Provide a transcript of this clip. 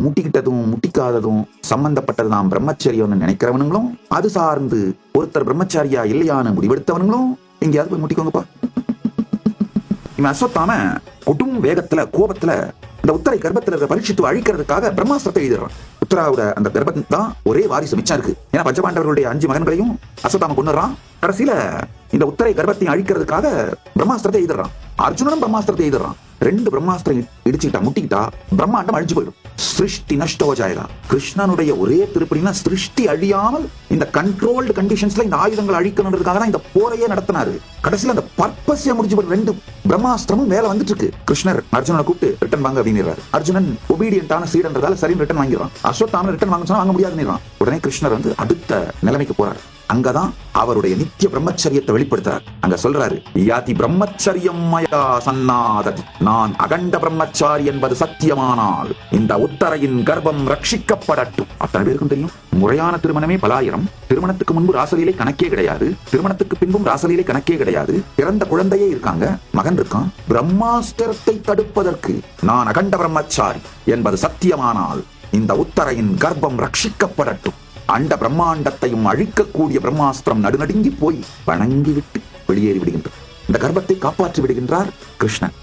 முட்டிக்கிட்டதும் முட்டிக்காததும் சம்பந்தப்பட்டது தான் பிரம்மச்சரியம்னு நினைக்கிறவனுங்களும், அது சார்ந்து ஒருத்தர் பிரம்மச்சாரியா இல்லையான்னு முடிவெடுத்தவனுங்களும் எங்கேயாவது போய் முட்டிக்கோங்கப்பா. இவன் அஸ்வத்தாம கொடும் வேகத்துல கோபத்துல இந்த உத்தரை கர்ப்பத்துல இருக்க பரீட்சித்து அழிக்கிறதுக்காக பிரம்மாஸ்திரத்தை எழுதிடுறான். உத்தராவோட அந்த கர்ப்பம் தான் ஒரே வாரிசு மிச்சம் இருக்கு. ஏன்னா பஞ்சபாண்டவர்களுடைய 5 மகன்களையும் அஸ்வத்தாம கொண்டுறான். கடைசியில இந்த உத்தரை கர்ப்பத்தை அழிக்கிறதுக்காக பிரம்மாஸ்திரத்தை எழுதிடுறான். அர்ஜுனனும் பிரம்மாஸ்திரத்தை எழுதிடுறான். 2 பிரம்மாஸ்திரம் இடிச்சுக்கிட்டா முட்டிக்கிட்டா பிரம்மாண்டம் அழிஞ்சு போயிடும். சிருஷ்டி நஷ்டோ ஜாயதா. கிருஷ்ணனுடைய ஒரே திருப்படினா சிருஷ்டி அழியாமல் இந்த கண்ட்ரோல்டு கண்டிஷன்ஸ்ல இந்த ஆயுதங்கள் அழிக்கணுன்றதுக்காக தான் இந்த போரையே நடத்தினாரு. கடைசியில அந்த பர்பஸே முடிஞ்சு போய் 2 பிரம்மாஸ்திரமும் மேல வந்துட்டு இருக்கு. கிருஷ்ணர் அர்ஜுனனை கூப்பிட்டு ரிட்டன் வாங்க அப்படின்னு. அர்ஜுனன் ஒபீடியன்டான சீடன்றதால சரின்னு ரிட்டன் வாங்கிடுறான். அஸ்வத்தாமன் ரிட்டன் வாங்க சொன்னா வாங்க முடியாதுன்னு. உடனே கிருஷ்ணர் வந்து அடுத்த நிலைமைக்கு போறாரு. அங்கதான் அவருடைய நித்திய பிரம்மச்சரியத்தை வெளிப்படுத்துறார். அங்க சொல்றாரு, யாதி பிரம்மச்சரியம் மயா சன்னாததி. நான் அகண்ட பிரம்மச்சாரி என்பது சத்தியமானால் இந்த உத்தரையின் கர்ப்பம் ரட்சிக்கப்படட்டும். அத்தனை பேருக்கும் தெரியும், முறையான திருமணமே பலாயிரம். திருமணத்துக்கு முன்பு ராசலீலை கணக்கே கிடையாது. திருமணத்துக்கு பின்பும் ராசலீலை கணக்கே கிடையாது. பிறந்த குழந்தையே இருக்காங்க, மகன் இருக்கான். பிரம்மாஸ்திரத்தை தடுப்பதற்கு நான் அகண்ட பிரம்மச்சாரி என்பது சத்தியமானால் இந்த உத்தரையின் கர்ப்பம் ரட்சிக்கப்படட்டும். அண்ட பிரம்மாண்டத்தையும் அழிக்கக்கூடிய பிரம்மாஸ்திரம் நடுநடுங்கி போய் வணங்கி விட்டு வெளியேறி விடுகின்றார். இந்த கர்ப்பத்தை காப்பாற்றி விடுகின்றார் கிருஷ்ணன்.